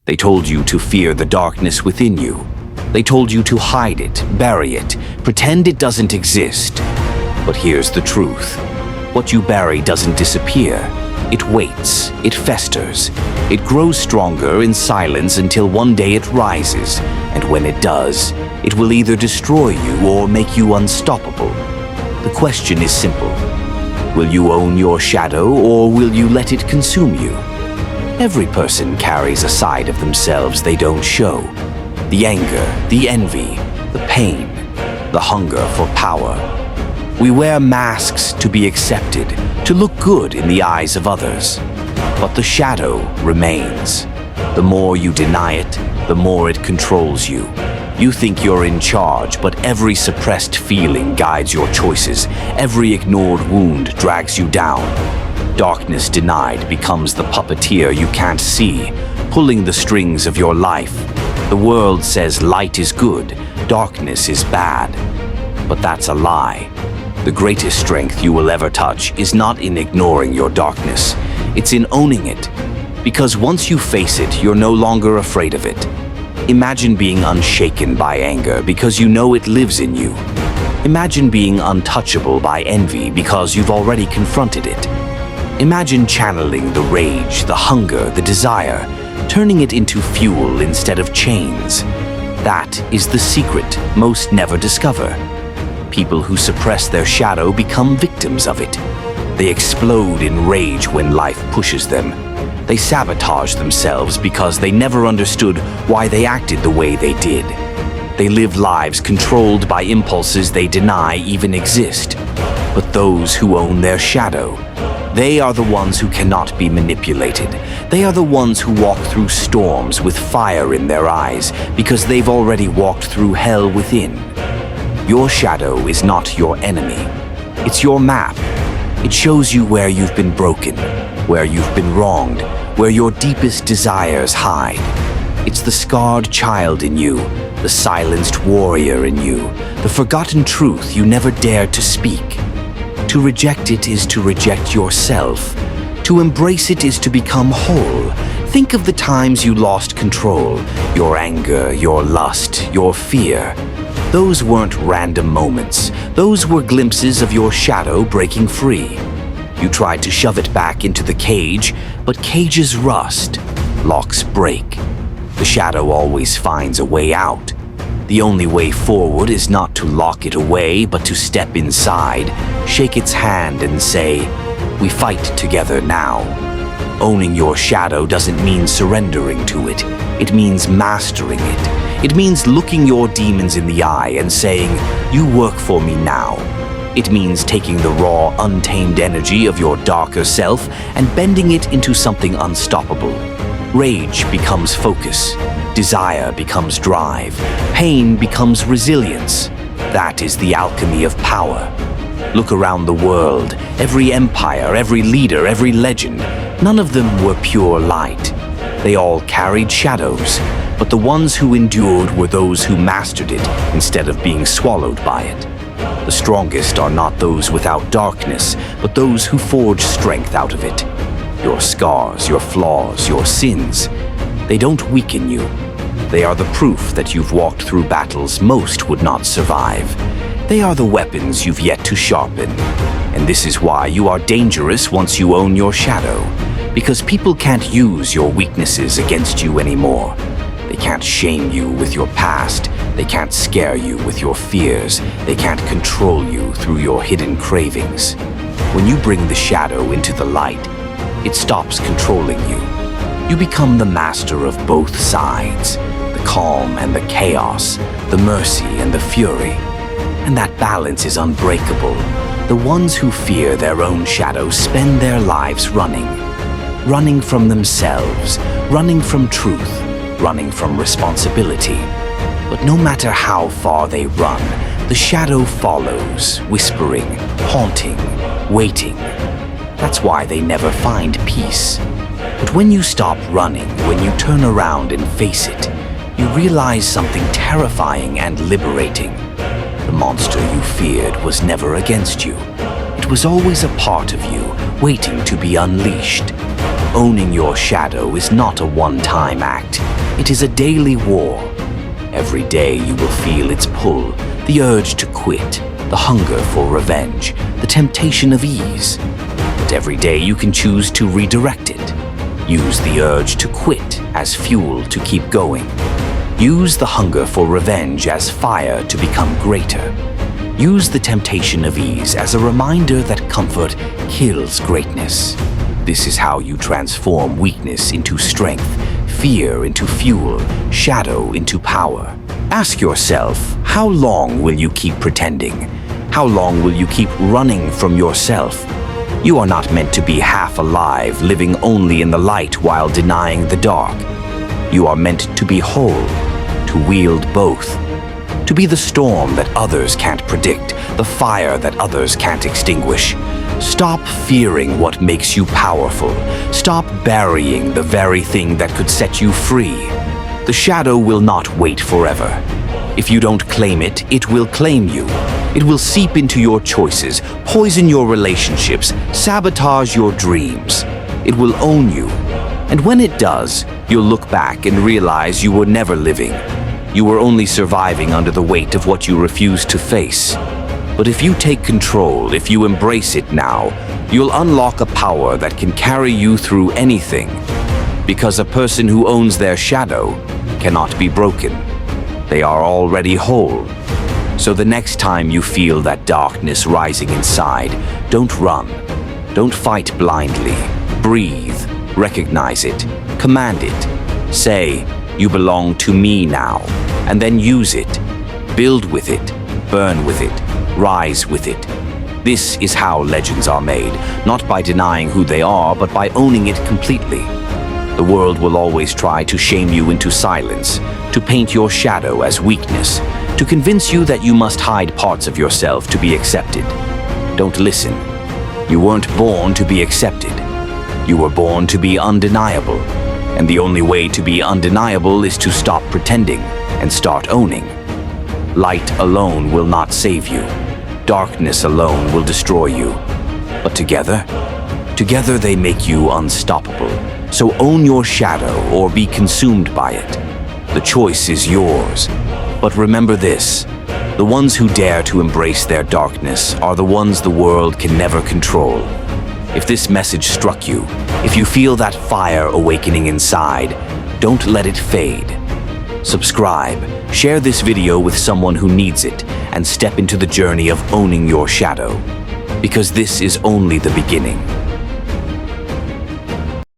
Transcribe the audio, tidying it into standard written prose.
They told you to fear the darkness within you. They told you to hide it, bury it, pretend it doesn't exist. But here's the truth. What you bury doesn't disappear. It waits, it festers, it grows stronger in silence until one day it rises, and when it does, it will either destroy you or make you unstoppable. The question is simple. Will you own your shadow, or will you let it consume you? Every person carries a side of themselves they don't show. The anger, the envy, the pain, the hunger for power. We wear masks to be accepted, to look good in the eyes of others. But the shadow remains. The more you deny it, the more it controls you. You think you're in charge, but every suppressed feeling guides your choices. Every ignored wound drags you down. Darkness denied becomes the puppeteer you can't see, pulling the strings of your life. The world says light is good, darkness is bad. But that's a lie. The greatest strength you will ever touch is not in ignoring your darkness. It's in owning it. Because once you face it, you're no longer afraid of it. Imagine being unshaken by anger because you know it lives in you. Imagine being untouchable by envy because you've already confronted it. Imagine channeling the rage, the hunger, the desire, turning it into fuel instead of chains. That is the secret most never discover. People who suppress their shadow become victims of it. They explode in rage when life pushes them. They sabotage themselves because they never understood why they acted the way they did. They live lives controlled by impulses they deny even exist. But those who own their shadow, they are the ones who cannot be manipulated. They are the ones who walk through storms with fire in their eyes because they've already walked through hell within. Your shadow is not your enemy. It's your map. It shows you where you've been broken, where you've been wronged, where your deepest desires hide. It's the scarred child in you, the silenced warrior in you, the forgotten truth you never dared to speak. To reject it is to reject yourself. To embrace it is to become whole. Think of the times you lost control, your anger, your lust, your fear. Those weren't random moments. Those were glimpses of your shadow breaking free. You tried to shove it back into the cage, but cages rust. Locks break. The shadow always finds a way out. The only way forward is not to lock it away, but to step inside, shake its hand and say, "We fight together now." Owning your shadow doesn't mean surrendering to it. It means mastering it. It means looking your demons in the eye and saying, "You work for me now." It means taking the raw, untamed energy of your darker self and bending it into something unstoppable. Rage becomes focus. Desire becomes drive. Pain becomes resilience. That is the alchemy of power. Look around the world. Every empire, every leader, every legend, none of them were pure light. They all carried shadows, but the ones who endured were those who mastered it instead of being swallowed by it. The strongest are not those without darkness, but those who forge strength out of it. Your scars, your flaws, your sins, they don't weaken you. They are the proof that you've walked through battles most would not survive. They are the weapons you've yet to sharpen. And this is why you are dangerous once you own your shadow. Because people can't use your weaknesses against you anymore. They can't shame you with your past. They can't scare you with your fears. They can't control you through your hidden cravings. When you bring the shadow into the light, it stops controlling you. You become the master of both sides, the calm and the chaos, the mercy and the fury. And that balance is unbreakable. The ones who fear their own shadow spend their lives running. Running from themselves, running from truth, running from responsibility. But no matter how far they run, the shadow follows, whispering, haunting, waiting. That's why they never find peace. But when you stop running, when you turn around and face it, you realize something terrifying and liberating. The monster you feared was never against you. It was always a part of you, waiting to be unleashed. Owning your shadow is not a one-time act. It is a daily war. Every day you will feel its pull, the urge to quit, the hunger for revenge, the temptation of ease. But every day you can choose to redirect it. Use the urge to quit as fuel to keep going. Use the hunger for revenge as fire to become greater. Use the temptation of ease as a reminder that comfort kills greatness. This is how you transform weakness into strength, fear into fuel, shadow into power. Ask yourself, how long will you keep pretending? How long will you keep running from yourself? You are not meant to be half alive, living only in the light while denying the dark. You are meant to be whole, to wield both. To be the storm that others can't predict, the fire that others can't extinguish. Stop fearing what makes you powerful. Stop burying the very thing that could set you free. The shadow will not wait forever. If you don't claim it, it will claim you. It will seep into your choices, poison your relationships, sabotage your dreams. It will own you. And when it does, you'll look back and realize you were never living. You were only surviving under the weight of what you refused to face. But if you take control, if you embrace it now, you'll unlock a power that can carry you through anything. Because a person who owns their shadow cannot be broken. They are already whole. So the next time you feel that darkness rising inside, don't run. Don't fight blindly. Breathe. Recognize it. Command it. Say, you belong to me now. And then use it. Build with it. Burn with it. Rise with it. This is how legends are made, not by denying who they are, but by owning it completely. The world will always try to shame you into silence, to paint your shadow as weakness, to convince you that you must hide parts of yourself to be accepted. Don't listen. You weren't born to be accepted. You were born to be undeniable. And the only way to be undeniable is to stop pretending and start owning. Light alone will not save you. Darkness alone will destroy you. But together they make you unstoppable. So own your shadow or be consumed by it. The choice is yours. But remember this, the ones who dare to embrace their darkness are the ones the world can never control. If this message struck you, if you feel that fire awakening inside, don't let it fade. Subscribe, share this video with someone who needs it, and step into the journey of owning your shadow. Because this is only the beginning.